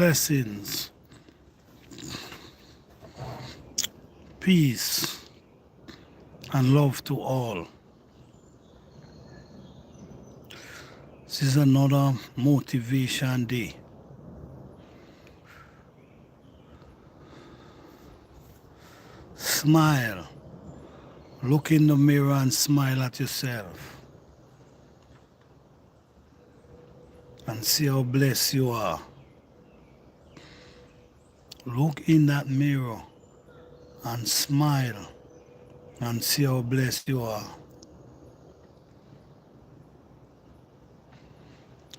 Blessings, peace, and love to all. This is another motivation day. Smile. Look in the mirror and smile at yourself. And see how blessed you are. Look in that mirror and smile and see how blessed you are.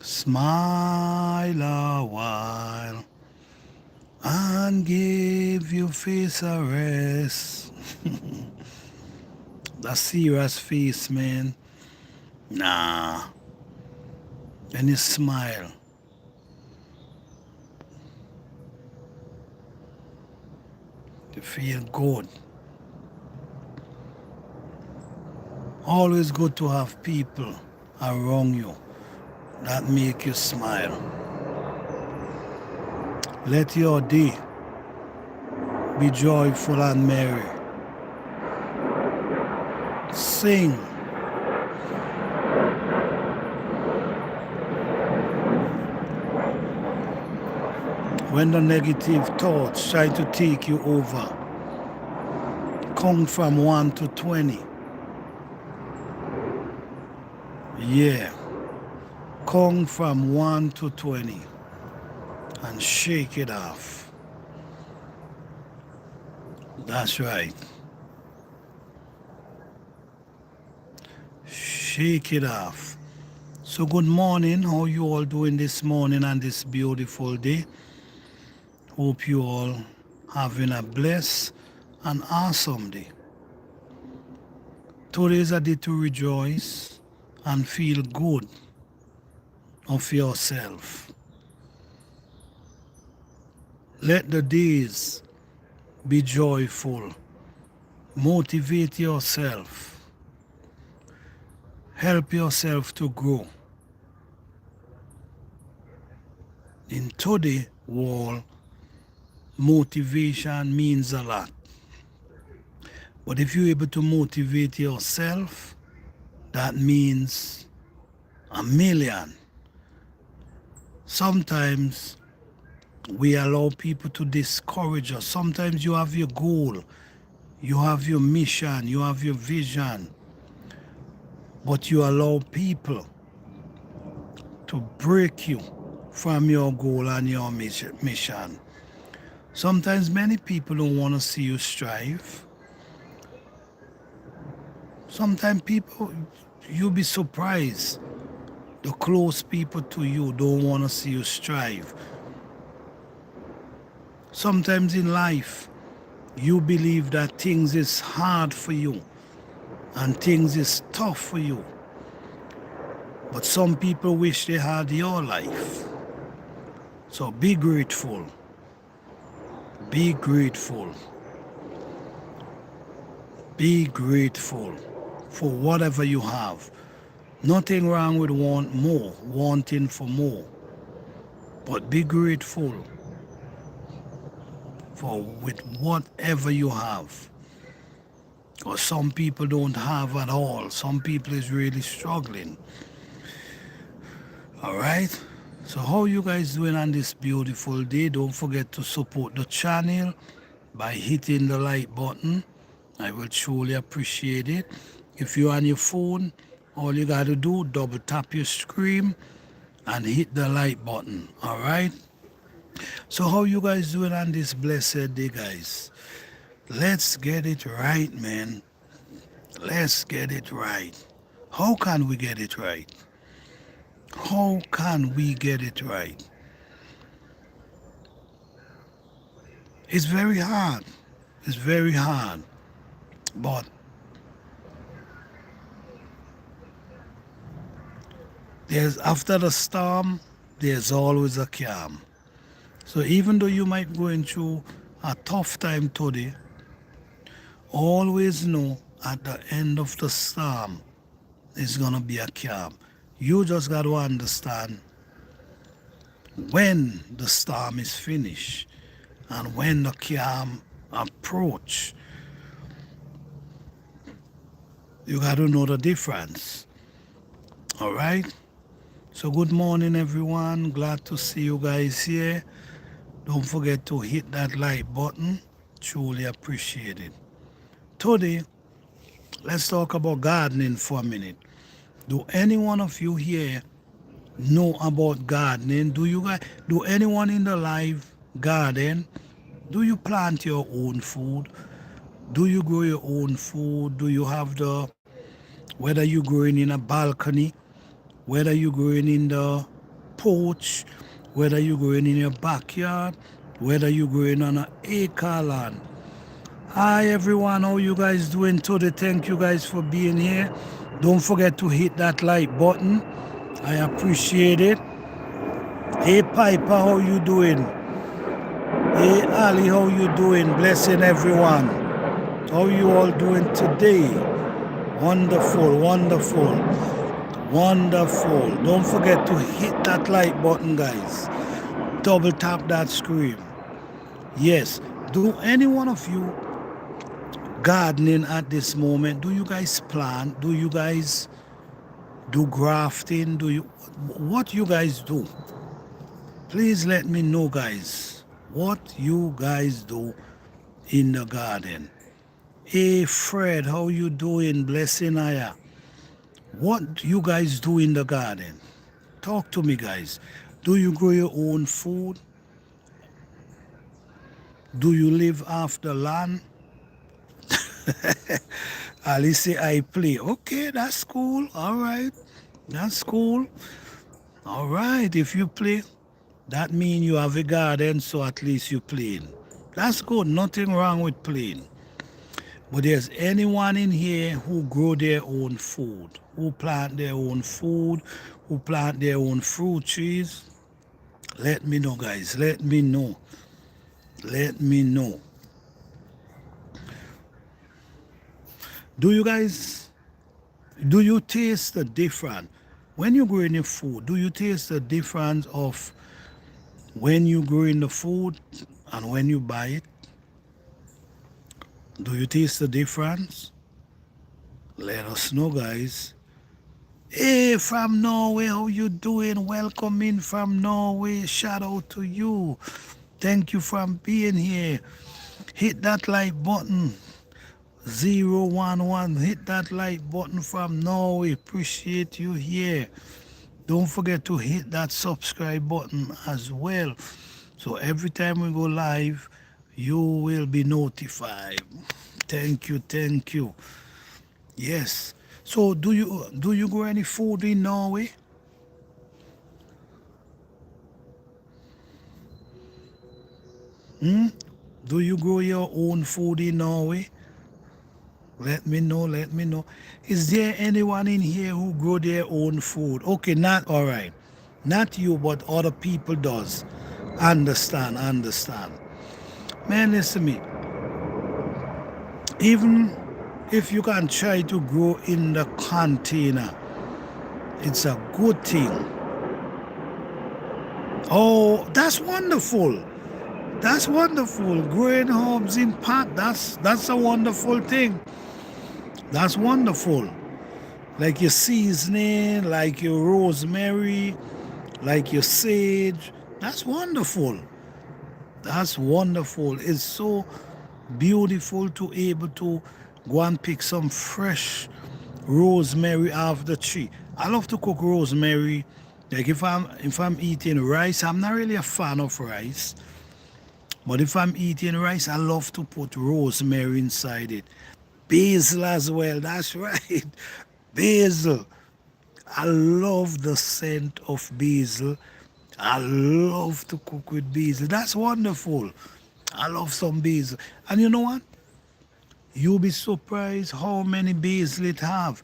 Smile a while and give your face a rest. That serious face, man. Nah. Then you smile. You feel good. Always good to have people around you that make you smile. Let your day be joyful and merry. Sing. When the negative thoughts try to take you over, count from 1 to 20. Yeah. Count from 1 to 20 and shake it off. That's right. Shake it off. So good morning. How you all doing this morning and this beautiful day? Hope you all having a blessed and awesome day. Today is a day to rejoice and feel good of yourself. Let the days be joyful. Motivate yourself. Help yourself to grow. In today's world, motivation means a lot. But if you're able to motivate yourself, that means a million. Sometimes we allow people to discourage us. Sometimes you have your goal, you have your mission, you have your vision, but you allow people to break you from your goal and your mission. Sometimes many people don't want to see you strive. Sometimes people, you'll be surprised. The close people to you don't want to see you strive. Sometimes in life, you believe that things is hard for you and things is tough for you. But some people wish they had your life. So be grateful. Be grateful. Be grateful for whatever you have. Nothing wrong with wanting for more. But be grateful for with whatever you have. Because some people don't have at all. Some people is really struggling. All right? So how you guys doing on this beautiful day? Don't forget to support the channel by hitting the like button. I will truly appreciate it. If you're on your phone, all you got to do, double tap your screen and hit the like button. All right? So how you guys doing on this blessed day, guys? Let's get it right, man. Let's get it right. How can we get it right? How can we get it right? It's very hard. It's very hard. But there's after the storm, there's always a calm. So even though you might be going through a tough time today, always know at the end of the storm, it's going to be a calm. You just got to understand when the storm is finished and when the calm approach. You got to know the difference. All right? So good morning, everyone. Glad to see you guys here. Don't forget to hit that like button. Truly appreciate it. Today, let's talk about gardening for a minute. Do any one of you here know about gardening? Do anyone in the live garden? Do you plant your own food? Do you grow your own food? Do you have whether you're growing in a balcony, whether you're growing in the porch, whether you're growing in your backyard, whether you're growing on an acre land? Hi everyone, how you guys doing today? Thank you guys for being here. Don't forget to hit that like button. I appreciate it. Hey Piper, how you doing? Hey Ali, how you doing? Blessing everyone. How you all doing today? Wonderful, wonderful, wonderful. Don't forget to hit that like button, guys. Double tap that screen. Yes. Do any one of you gardening at this moment? Do you guys plant? Do you guys do grafting? What you guys do? Please let me know, guys, what you guys do in the garden. Hey Fred, how you doing? Blessing Aya. What you guys do in the garden? Talk to me, guys. Do you grow your own food? Do you live off the land? Ali say I play. Okay, that's cool. All right. That's cool. All right. If you play, that means you have a garden, so at least you playing. That's good. Nothing wrong with playing. But there's anyone in here who grow their own food, who plant their own food, who plant their own fruit trees? Let me know, guys. Let me know. Let me know. Do you taste the difference? When you grow in your food, do you taste the difference of when you grow in the food and when you buy it? Do you taste the difference? Let us know, guys. Hey, from Norway, how you doing? Welcome in from Norway. Shout out to you. Thank you for being here. Hit that like button. 011. Hit that like button from Norway. Appreciate you here. Don't forget to hit that subscribe button as well. So every time we go live, you will be notified. Thank you, thank you. Yes. So do you grow any food in Norway? Do you grow your own food in Norway? Let me know, let me know. Is there anyone in here who grow their own food? Okay, not all right. Not you, but other people does. Understand, understand. Man, listen to me. Even if you can try to grow in the container, it's a good thing. Oh, that's wonderful. That's wonderful. Growing herbs in pot, that's a wonderful thing. That's wonderful. Like your seasoning, like your rosemary, like your sage. That's wonderful. That's wonderful. It's so beautiful to able to go and pick some fresh rosemary off the tree. I love to cook rosemary. Like if I'm eating rice, I'm not really a fan of rice. But if I'm eating rice, I love to put rosemary inside it. Basil as well, that's right. Basil. I love the scent of basil. I love to cook with basil. That's wonderful. I love some basil. And you know what? You'll be surprised how many basil it have.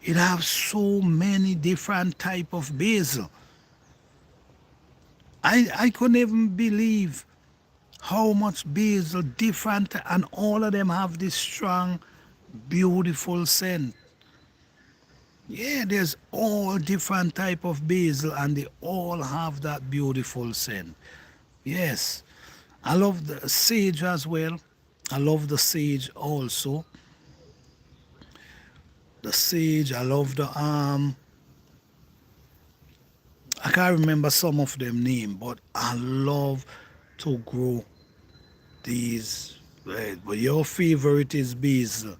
It have so many different type of basil. I couldn't even believe how much basil different, and all of them have this strong, beautiful scent. Yeah, there's all different type of basil and they all have that beautiful scent. Yes. I love the sage as well. I love the sage also. The sage, I love the I can't remember some of them name, but I love to grow these. Right. But your favorite is basil.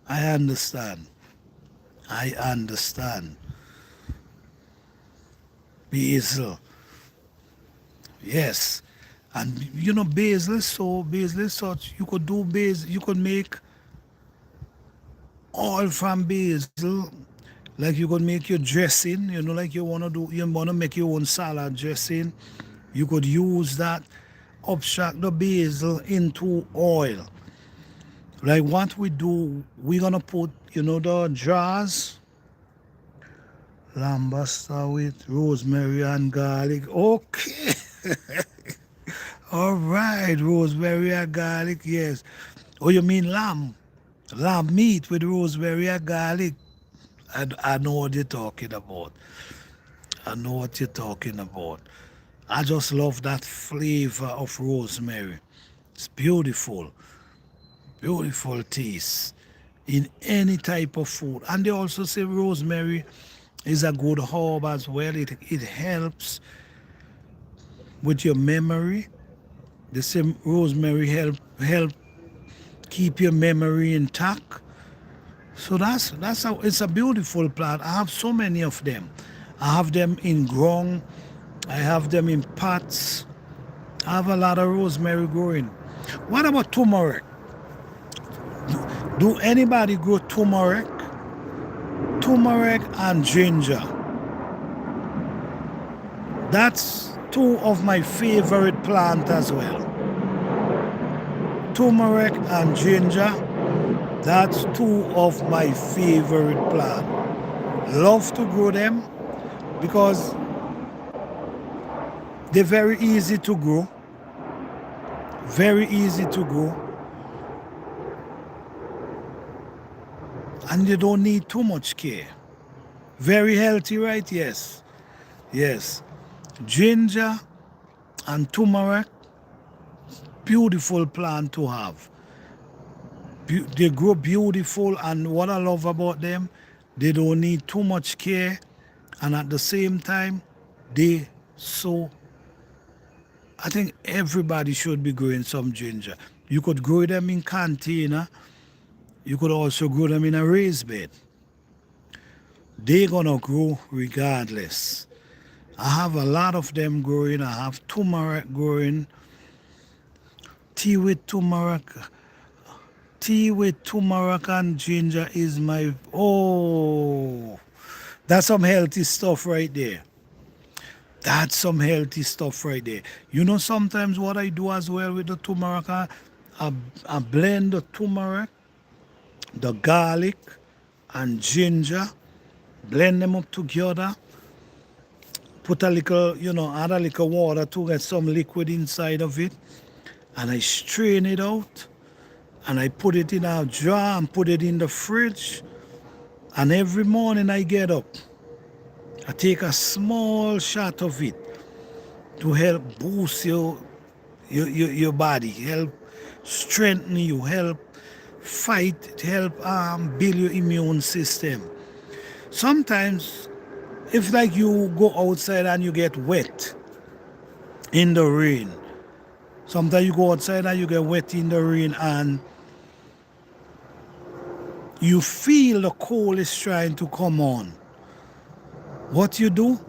I understand. I understand. Basil. Yes. And you know basil is such you could do basil you could make all from basil. Like you could make your dressing, you know, like you wanna make your own salad dressing. You could use that, abstract the basil into oil. Like what we do, we're gonna put, you know, the jars, lambasta with rosemary and garlic. Okay. All right, rosemary and garlic, yes. Oh, you mean lamb? Lamb meat with rosemary and garlic. I know what you're talking about. I know what you're talking about. I just love that flavor of rosemary. It's beautiful, beautiful taste in any type of food. And they also say rosemary is a good herb as well. It helps with your memory. The same rosemary help keep your memory intact. So that's how it's a beautiful plant. I have so many of them. I have them in ground. I have them in pots. I have a lot of rosemary growing. What about turmeric? Do anybody grow turmeric? Turmeric and ginger. That's two of my favorite plants as well. Turmeric and ginger. That's two of my favorite plants. Love to grow them because they're very easy to grow. Very easy to grow. And you don't need too much care. Very healthy, right? Yes. Yes. Ginger and turmeric, beautiful plant to have. They grow beautiful, and what I love about them, they don't need too much care, and at the same time, they so. I think everybody should be growing some ginger. You could grow them in container. You could also grow them in a raised bed. They're gonna grow regardless. I have a lot of them growing. I have turmeric growing. Tea with turmeric. Tea with turmeric and ginger is my that's some healthy stuff right there. That's some healthy stuff right there. You know sometimes what I do as well with the turmeric, I blend the turmeric, the garlic and ginger, blend them up together, put a little, you know, add a little water to get some liquid inside of it, and I strain it out and I put it in a jar and put it in the fridge. And every morning I get up, I take a small shot of it to help boost your body, help strengthen you, help fight, help build your immune system. Sometimes, if like you go outside and you get wet in the rain, sometimes you go outside and you get wet in the rain and you feel the cold is trying to come on. What you do?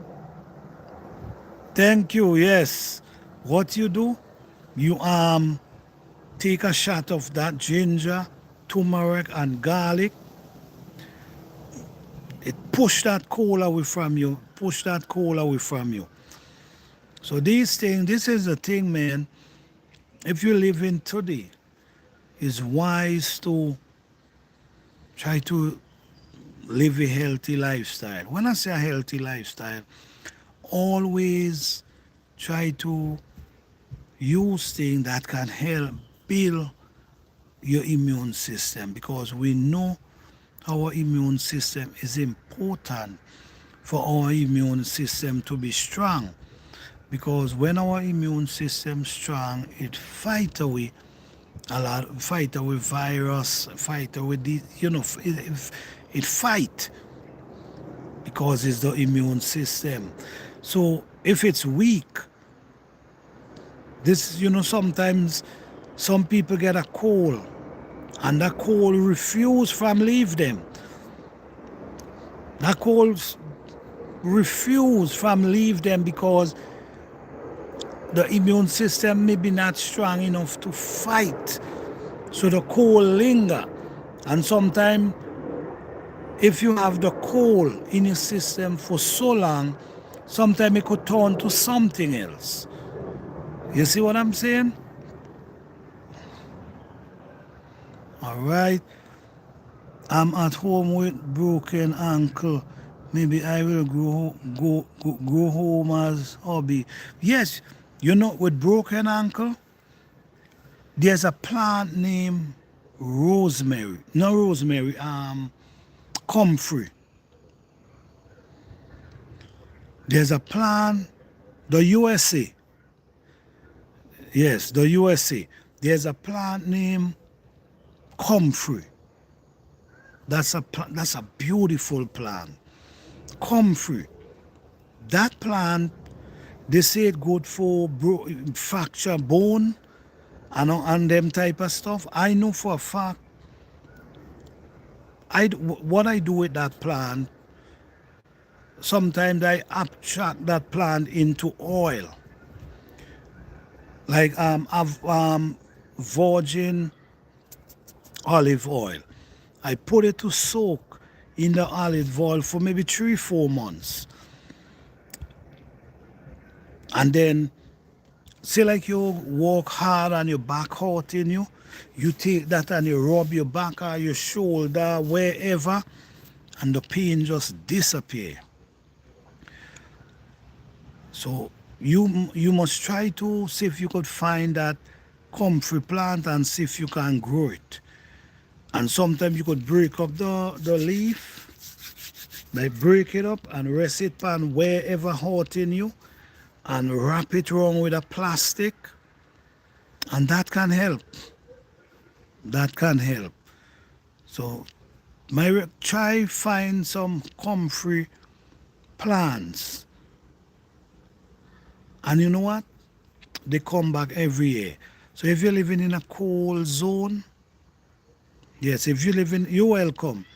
Thank you, yes. What you do? You take a shot of that ginger, turmeric and garlic. It push that cold away from you. Push that cold away from you. So these things, this is the thing, man. If you live in today, it's wise to try to live a healthy lifestyle. When I say a healthy lifestyle, always try to use things that can help build your immune system because we know our immune system is important for our immune system to be strong. Because when our immune system strong, it fight away a lot, fight away virus, fight away the, it fight because it's the immune system. So if it's weak, this, sometimes some people get a cold and that cold refuse from leave them. That cold refuse from leave them because the immune system may be not strong enough to fight. So the cold linger. And sometimes if you have the cold in your system for so long, sometimes it could turn to something else. You see what I'm saying? All right. I'm at home with broken ankle. Maybe I will go home as hobby. Yes, with broken ankle, there's a plant named rosemary. Not rosemary, comfrey. There's a plant, the USA. Yes, the USA. There's a plant named comfrey. That's a beautiful plant. Comfrey. That plant, they say it good for fracture bone and them type of stuff. I know for a fact. What I do with that plant, sometimes I abstract that plant into oil. Like virgin olive oil. I put it to soak in the olive oil for maybe 3-4 months. And then, say like you work hard and your back hurting you, you take that and you rub your back or your shoulder, wherever, and the pain just disappear. So you must try to see if you could find that comfrey plant and see if you can grow it. And sometimes you could break up the leaf, like break it up and rest it on wherever hurting you and wrap it around with a plastic, and that can help. That can help. So try find some comfrey plants. And you know what? They come back every year. So if you're living in a cold zone, yes, you're welcome.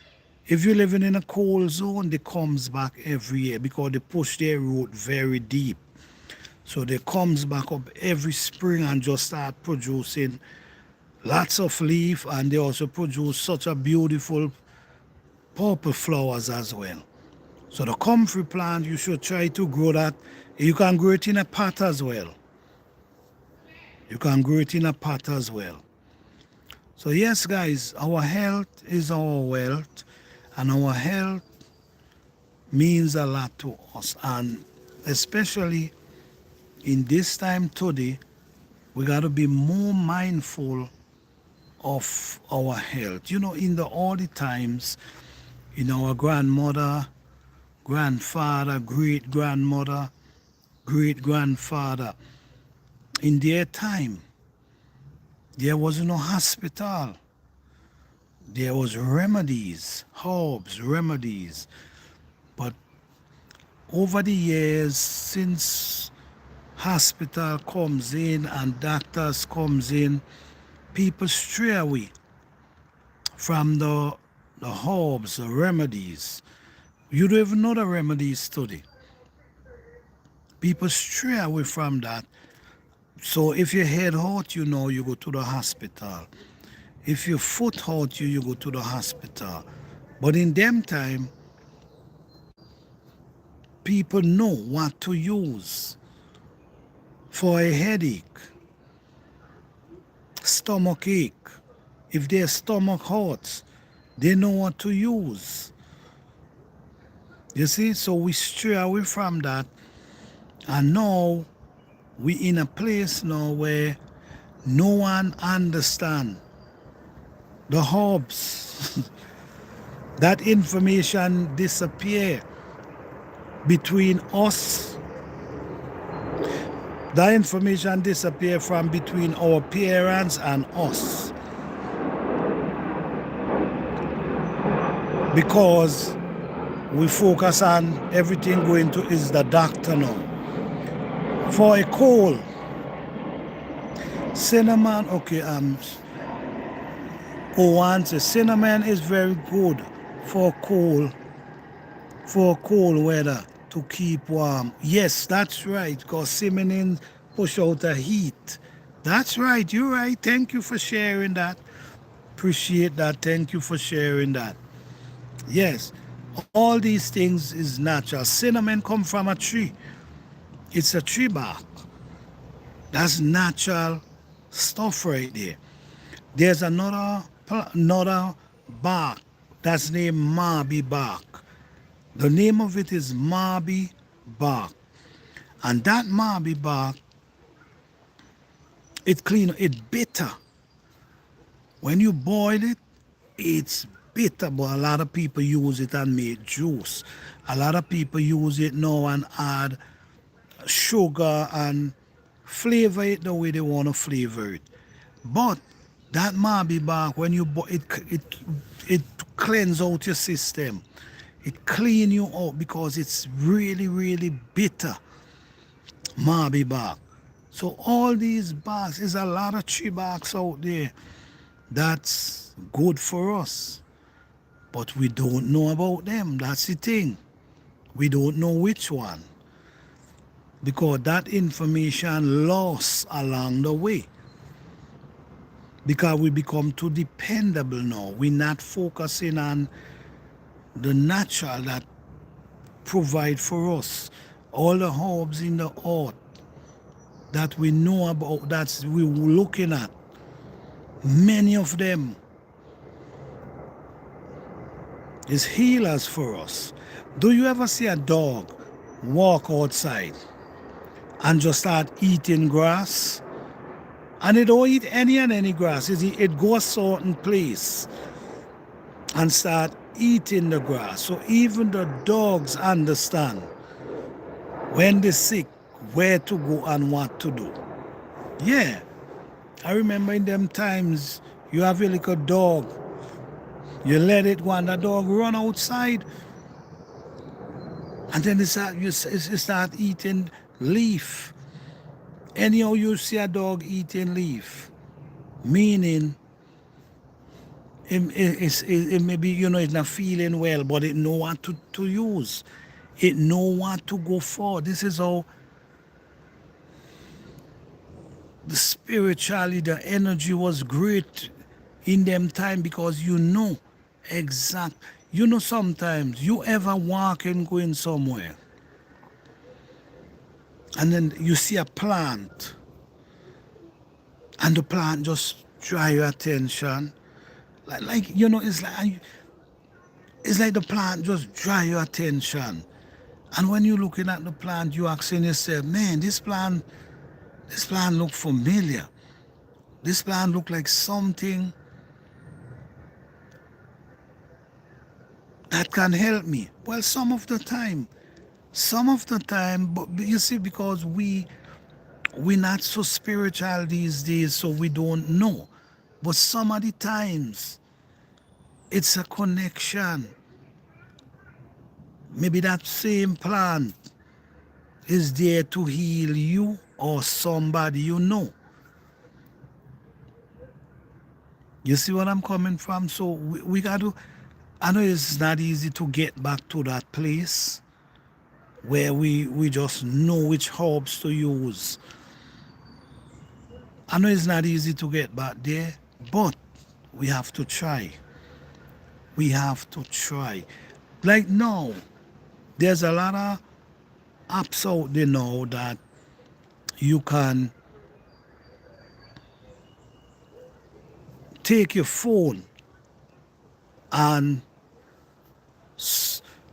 If you're living in a cold zone, they comes back every year because they push their root very deep. So they comes back up every spring and just start producing lots of leaf, and they also produce such a beautiful purple flowers as well. So the comfrey plant, you should try to grow that. You can grow it in a pot as well. You can grow it in a pot as well. So yes, guys, our health is our wealth, and our health means a lot to us. And especially in this time today, we got to be more mindful of our health. In the early times, our grandmother, grandfather, great-grandmother, great-grandfather, in their time, there was no hospital. There was remedies, herbs, remedies. But over the years, since hospital comes in and doctors comes in, people stray away from the herbs, the remedies. You don't even know the remedies today. People stray away from that. So if your head hurt, you go to the hospital. If your foot hurt you go to the hospital. But in them time, people know what to use for a headache, stomach ache. If their stomach hurts, they know what to use. You see, so we stray away from that, and now we in a place now where no one understand the herbs That information disappear between us. That information disappear from between our parents and us. Because we focus on everything going to is the doctor now. For a cold, cinnamon, okay, Owan says cinnamon is very good for cold weather to keep warm. Yes, that's right, because cinnamon push out the heat. That's right, you're right. Thank you for sharing that. Appreciate that. Thank you for sharing that. Yes, all these things is natural. Cinnamon come from a tree. It's a tree bark. That's natural stuff right there. There's another bark that's named Marby bark. The name of it is Marby bark. And that Marby bark, it clean, it bitter. When you boil it, it's bitter, but a lot of people use it and make juice. A lot of people use it now and add sugar and flavor it the way they want to flavor it. But that Marby bark, when you it cleanse out your system. It clean you out because it's really, really bitter. Marby bark. So all these barks, there's a lot of tree barks out there that's good for us. But we don't know about them. That's the thing. We don't know which one. Because that information lost along the way. Because we become too dependable now. We're not focusing on the natural that provide for us. All the herbs in the earth that we know about, that we're looking at. Many of them is healers for us. Do you ever see a dog walk outside and just start eating grass? And it don't eat any and any grass. It goes a certain place and start eating the grass. So even the dogs understand when they're sick, where to go and what to do. Yeah. I remember in them times, you have a little dog. You let it go and the dog run outside. And then you start eating leaf. Anyhow you see a dog eating leaf, meaning it maybe, it's not feeling well, but it know what to use. It know what to go for. This is how the spirituality, the energy was great in them time, because sometimes you ever walk and going somewhere and then you see a plant and the plant just draw your attention. It's like the plant just draw your attention. And when you're looking at the plant, you asking yourself, man, this plant look familiar. This plant look like something that can help me. Well, some of the time, but you see, because we're not so spiritual these days, so we don't know. But some of the times, it's a connection. Maybe that same plant is there to heal you or somebody you know. You see what I'm coming from? So we got to, I know it's not easy to get back to that place where we just know which herbs to use. I know it's not easy to get back there, but we have to try. We have to try. Like now, there's a lot of apps out there now that you can take your phone and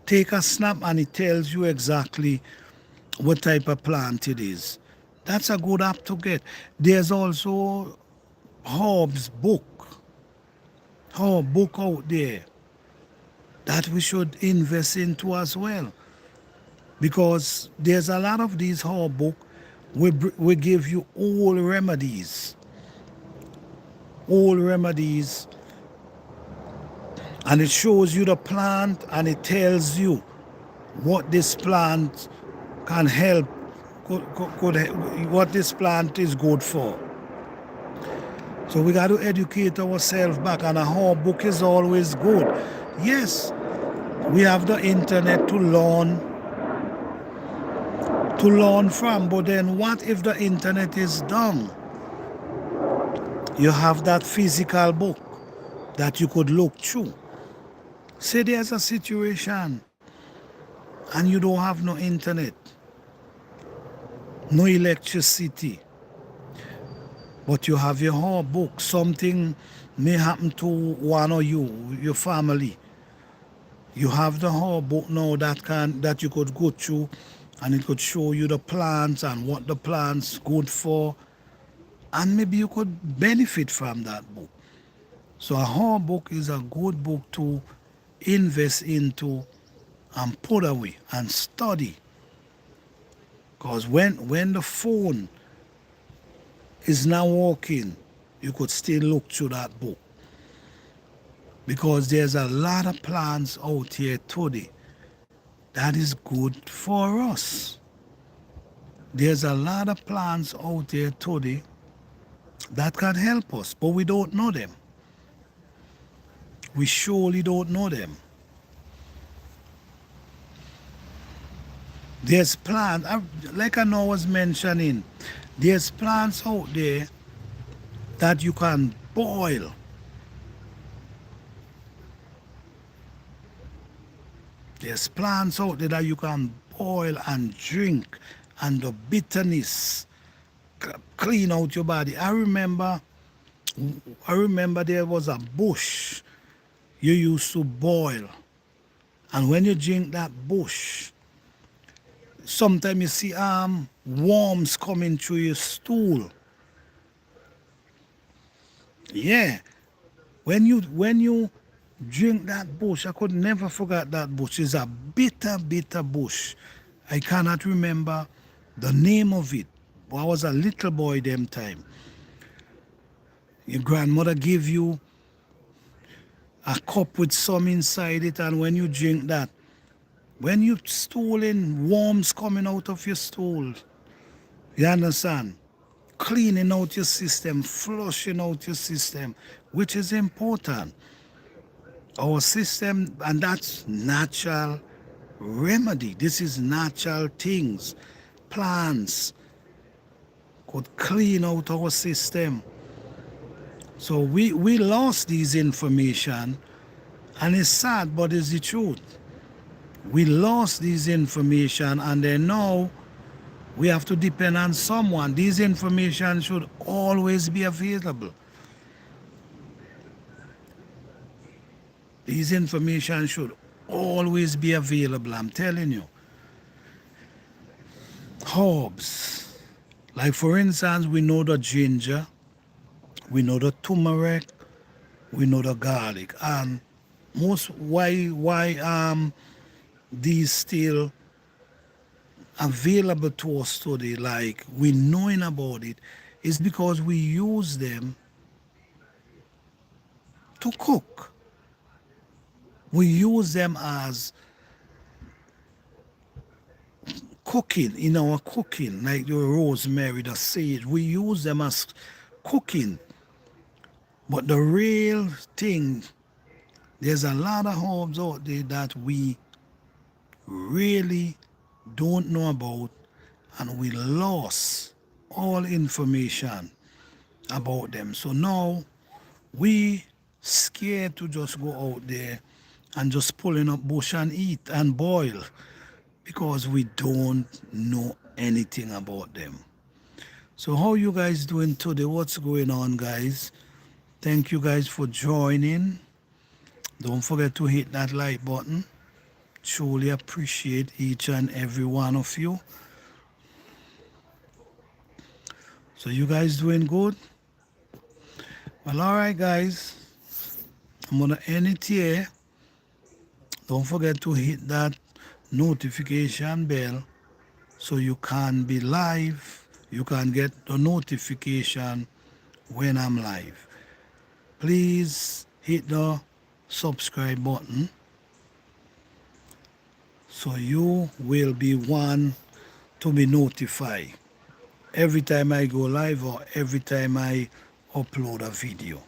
take a snap and it tells you exactly what type of plant it is. That's a good app to get. There's also herb book out there that we should invest into as well. Because there's a lot of these herb book, we give you all remedies, and it shows you the plant and it tells you what this plant can help, what this plant is good for. So we got to educate ourselves back, and a herb book is always good. Yes, we have the internet to learn from, but then what if the internet is down? You have that physical book that you could look through. Say there's a situation and you don't have no internet, no electricity, but you have your herb book. Something may happen to one of you, your family. You have the herb book now that you could go through, and it could show you the plants and what the plant's good for, and maybe you could benefit from that book. So a herb book is a good book to invest into and put away and study. Because when the phone is not working, you could still look through that book. Because there's a lot of plants out here today that is good for us. There's a lot of plants out there today that can help us, but we don't know them. We surely don't know them. There's plants, like I know I was mentioning, there's plants out there that you can boil. There's plants out there that you can boil and drink, and the bitterness clean out your body. I remember there was a bush you used to boil, and when you drink that bush, sometimes you see worms coming through your stool. Yeah, when you drink that bush, I could never forget that bush. It's a bitter bush. I cannot remember the name of it, but I was a little boy them time. Your grandmother gave you a cup with some inside it, and when you drink that, when you stooling, worms coming out of your stool, you understand? Cleaning out your system, flushing out your system, which is important. Our system, and that's natural remedy. This is natural things. Plants could clean out our system. So we lost this information, and it's sad, but it's the truth. We lost this information, and then now we have to depend on someone. This information should always be available. This information should always be available, I'm telling you. Herbs. Like for instance, we know the ginger, we know the turmeric, we know the garlic. And why these still available to us today, like we knowing about it, is because we use them to cook. We use them as cooking, in our cooking, like the rosemary, the sage. We use them as cooking. But the real thing, there's a lot of herbs out there that we really don't know about, and we lost all information about them. So now we scared to just go out there and just pulling up bush and eat and boil, because we don't know anything about them. So how you guys doing today? What's going on, guys? Thank you guys for joining. Don't forget to hit that like button. Truly appreciate each and every one of you. So you guys doing good? Well, all right, guys. I'm going to end it here. Don't forget to hit that notification bell so you can be live. You can get the notification when I'm live. Please hit the subscribe button so you will be one to be notified every time I go live or every time I upload a video.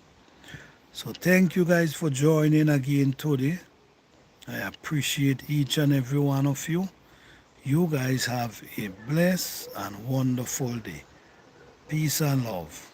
So thank you guys for joining again today. I appreciate each and every one of you. You guys have a blessed and wonderful day. Peace and love.